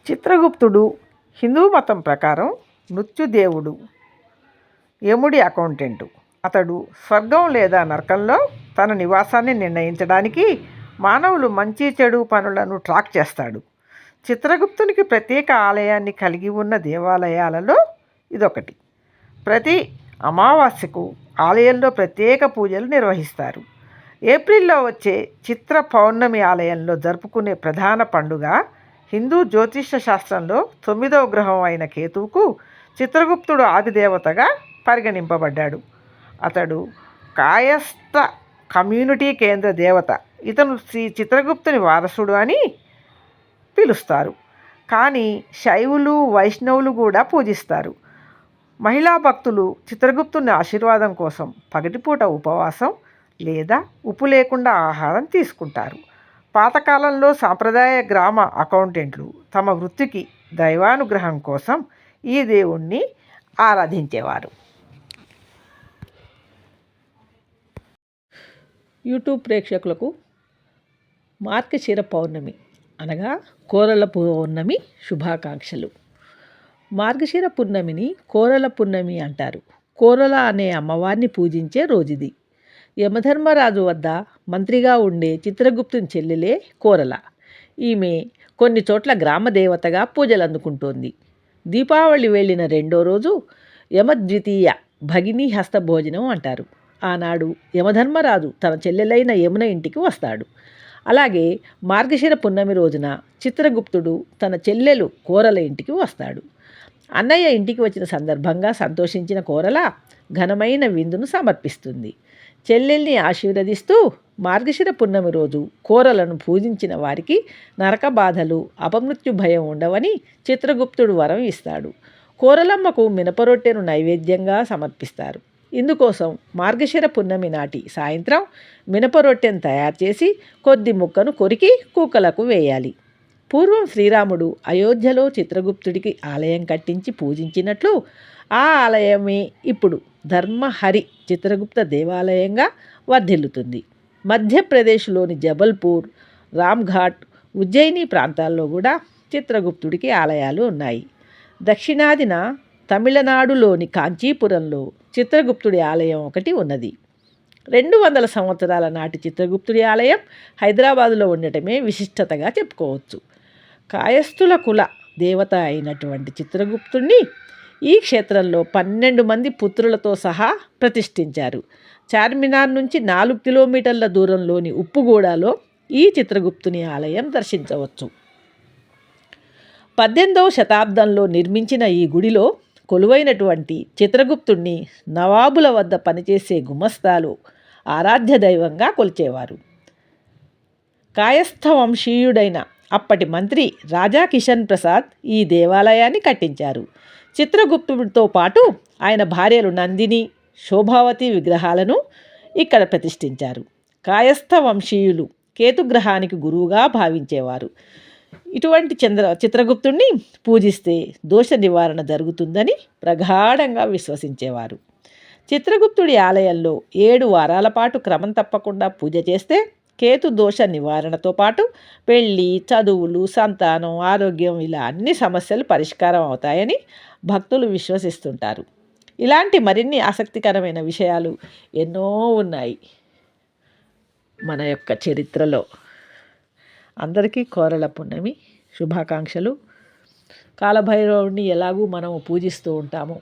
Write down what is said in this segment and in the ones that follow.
చిత్రగుప్తుడు హిందూ మతం ప్రకారం మృత్యుదేవుడు, యముడి అకౌంటెంటు. అతడు స్వర్గం లేదా నరకంలో తన నివాసాన్ని నిర్ణయించడానికి మానవులు మంచి చెడు పనులను ట్రాక్ చేస్తాడు. చిత్రగుప్తునికి ప్రత్యేక ఆలయాన్ని కలిగి ఉన్న దేవాలయాలలో ఇదొకటి. ప్రతి అమావాస్యకు ఆలయంలో ప్రత్యేక పూజలు నిర్వహిస్తారు. ఏప్రిల్లో వచ్చే చిత్ర పౌర్ణమి ఆలయంలో జరుపుకునే ప్రధాన పండుగ. హిందూ జ్యోతిష్య శాస్త్రంలో 9వ గ్రహం అయిన కేతువుకు చిత్రగుప్తుడు ఆదిదేవతగా పరిగణింపబడ్డాడు. అతడు కాయస్థ కమ్యూనిటీ కేంద్ర దేవత. ఇతను శ్రీ చిత్రగుప్తుని వారసుడు అని పిలుస్తారు. కానీ శైవులు, వైష్ణవులు కూడా పూజిస్తారు. మహిళా భక్తులు చిత్రగుప్తుని ఆశీర్వాదం కోసం పగటిపూట ఉపవాసం లేదా ఉప్పు లేకుండా ఆహారం తీసుకుంటారు. పాతకాలంలో సాంప్రదాయ గ్రామ అకౌంటెంట్లు తమ వృత్తికి దైవానుగ్రహం కోసం ఈ దేవుణ్ణి ఆరాధించేవారు. యూట్యూబ్ ప్రేక్షకులకు మార్గశిర పౌర్ణమి అనగా కోరల పౌర్ణమి శుభాకాంక్షలు. మార్గశిర పున్నమిని కోరల పున్నమి అంటారు. కోరల అనే అమ్మవారిని పూజించే రోజుది. యమధర్మరాజు వద్ద మంత్రిగా ఉండే చిత్రగుప్తుని చెల్లెలే కోరల. ఈమె కొన్ని చోట్ల గ్రామ దేవతగా పూజలు అందుకుంటోంది. దీపావళి వెళ్ళిన రెండో రోజు యమద్వితీయ భగిని హస్త భోజనం అంటారు. ఆనాడు యమధర్మరాజు తన చెల్లెలైన యమున ఇంటికి వస్తాడు. అలాగే మార్గశిర పున్నమి రోజున చిత్రగుప్తుడు తన చెల్లెలు కోరల ఇంటికి వస్తాడు. అన్నయ్య ఇంటికి వచ్చిన సందర్భంగా సంతోషించిన కోరల ఘనమైన విందును సమర్పిస్తుంది. చెల్లెల్ని ఆశీర్వదిస్తూ మార్గశిర పున్నమి రోజు కోరలను పూజించిన వారికి నరక బాధలు, అపమృత్యు భయం ఉండవని చిత్రగుప్తుడు వరం ఇస్తాడు. కోరలమ్మకు మినపరొట్టెను నైవేద్యంగా సమర్పిస్తారు. ఇందుకోసం మార్గశిర పున్నమి నాటి సాయంత్రం మినపరొట్టెను తయారు చేసి కొద్ది ముక్కను కొరికి కుక్కలకు వేయాలి. పూర్వం శ్రీరాముడు అయోధ్యలో చిత్రగుప్తుడికి ఆలయం కట్టించి పూజించినట్లు ఆ ఆలయమే ఇప్పుడు ధర్మహరి చిత్రగుప్త దేవాలయంగా వర్ధిల్లుతుంది. మధ్యప్రదేశ్లోని జబల్పూర్, రామ్ఘాట్, ఉజ్జయిని ప్రాంతాల్లో కూడా చిత్రగుప్తుడికి ఆలయాలు ఉన్నాయి. దక్షిణాదిన తమిళనాడులోని కాంచీపురంలో చిత్రగుప్తుడి ఆలయం ఒకటి ఉన్నది. 200 సంవత్సరాల నాటి చిత్రగుప్తుడి ఆలయం హైదరాబాదులో ఉండటమే విశిష్టతగా చెప్పుకోవచ్చు. కాయస్థుల కుల దేవత అయినటువంటి చిత్రగుప్తుడిని ఈ క్షేత్రంలో 12 మంది పుత్రులతో సహా ప్రతిష్ఠించారు. చార్మినార్ నుంచి 4 కిలోమీటర్ల దూరంలోని ఉప్పుగూడలో ఈ చిత్రగుప్తుని ఆలయం దర్శించవచ్చు. 18వ శతాబ్దంలో నిర్మించిన ఈ గుడిలో కొలువైనటువంటి చిత్రగుప్తుడిని నవాబుల వద్ద పనిచేసే గుమస్తాలు ఆరాధ్య దైవంగా కొలిచేవారు. కాయస్థ వంశీయుడైన అప్పటి మంత్రి రాజా కిషన్ ప్రసాద్ ఈ దేవాలయాన్ని కట్టించారు. చిత్రగుప్తుడితో పాటు ఆయన భార్యలు నందిని, శోభావతి విగ్రహాలను ఇక్కడ ప్రతిష్ఠించారు. కాయస్థ వంశీయులు కేతుగ్రహానికి గురువుగా భావించేవారు. ఇటువంటి చిత్రగుప్తుడిని పూజిస్తే దోష నివారణ జరుగుతుందని ప్రగాఢంగా విశ్వసించేవారు. చిత్రగుప్తుడి ఆలయంలో 7 వారాల పాటు క్రమం తప్పకుండా పూజ చేస్తే కేతు దోష నివారణతో పాటు పెళ్ళి, చదువులు, సంతానం, ఆరోగ్యం ఇలా అన్ని సమస్యలు పరిష్కారం అవుతాయని భక్తులు విశ్వసిస్తుంటారు. ఇలాంటి మరిన్ని ఆసక్తికరమైన విషయాలు ఎన్నో ఉన్నాయి మన యొక్క చరిత్రలో. అందరికీ కోరల పున్నమి శుభాకాంక్షలు. కాలభైరవుడిని ఎలాగూ మనము పూజిస్తూ ఉంటాము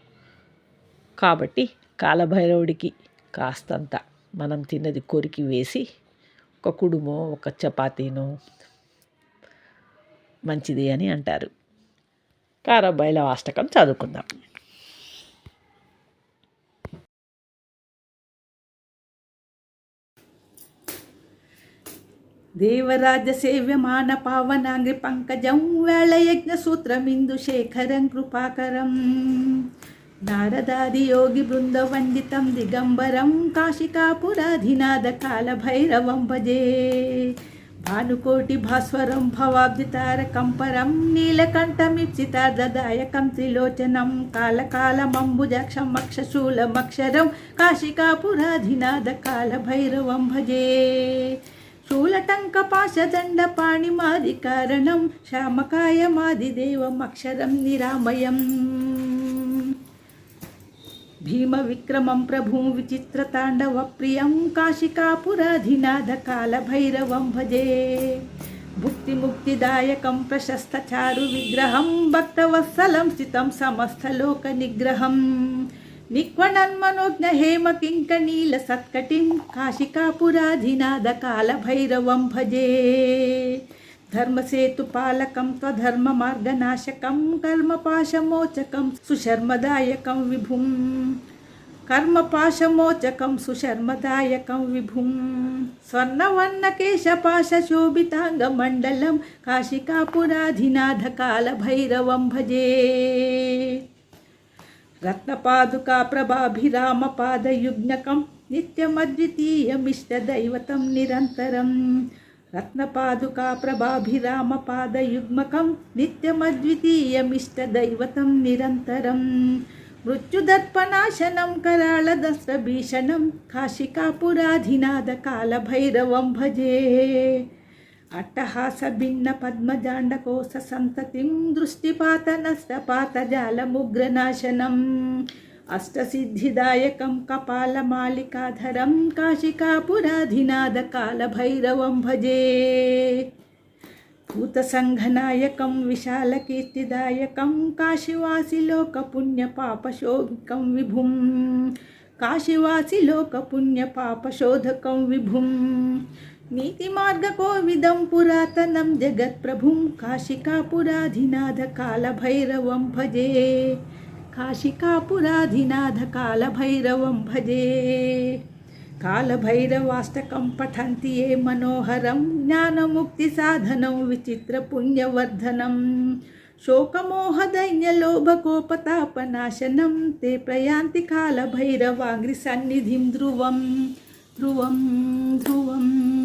కాబట్టి కాలభైరవుడికి కాస్తంత మనం తిన్నది కొరికి వేసి ఒక కుడుమో ఒక చపాతీనో మంచిది అని అంటారు. కాలభైరవ అష్టకం చదువుకుందాం. దేవరాజ సేవ్యమాన పావనాంగ్రి పంకజం వేళయజ్ఞ సూత్రమిందు శేఖరం కృపాకరం నారదాది యోగి బృంద వందితం దిగంబరం కాశికాపురాధినాథ కాలభైరవం భజే భానుకోటి భాస్వరం భవాబ్ది తారకంపరం నీలకంఠమిప్సితార్ధదాయకం త్రిలోచనం కాలకాలమంబుజాక్షం అక్షశూలమక్షరం కాశికాపురాధినాథ కాలభైరవం భజే शूलटङ्कपाशदण्डपाणिमादिकारणं श्यामकायमादिदेवमक्षरं निरामयम् भीमविक्रमं प्रभुं विचित्रताण्डवप्रियं काशिकापुराधिनाथकालभैरवं भजे भुक्तिमुक्तिदायकं प्रशस्तचारुविग्रहं भक्तवत्सलं स्थितं समस्तलोकनिग्रहं निक्वणन्मनोज्ञहेमकिङ्कणीलसत्कटिं काशिकापुराधिनाथकालभैरवं भजे धर्मसेतुपालकं त्वधर्ममार्गनाशकं कर्मपाशमोचकं सुशर्मदायकं विभुं कर्मपाशमोचकं सुशर्मदायकं विभुं स्वर्णवर्णकेशपाशशोभिताङ्गमण्डलं काशिकापुराधिनाथकालभैरवं भजे रत्नपादुकाप्रभाभिरामपादयुग्नकं नित्यमद्वितीयमिष्टदैवतं निरन्तरं रत्नपादुकाप्रभाभिरामपादयुग्मकं नित्यमद्वितीयमिष्टदैवतं निरन्तरं मृत्युदर्पनाशनं कराळदस्त्रभीषणं काशिकापुराधिनाथकालभैरवं भजे अट्टहासभिन्नपद्मजाण्डकोशसन्ततिं दृष्टिपातनष्टपातजालमुग्रनाशनम् अष्टसिद्धिदायकं कपालमालिकाधरं काशिकापुराधिनाथकालभैरवं भजे भूतसङ्घनायकं विशालकीर्तिदायकं काशीवासिलोकपुण्यपापशोधकं विभुं काशीवासिलोकपुण्यपापशोधकं विभुं नीतिमार्गकोविदं पुरातनं जगत्प्रभुं काशिकापुराधिनाथकालभैरवं भजे काशिकापुराधिनाथकालभैरवं भजे कालभैरवाष्टकं पठन्ति ये मनोहरं ज्ञानमुक्तिसाधनं विचित्रपुण्यवर्धनं शोकमोहदैन्यलोभकोपतापनाशनं ते प्रयान्ति कालभैरवाङ्घ्रिसन्निधिं ध्रुवं ध्रुवं ध्रुवम्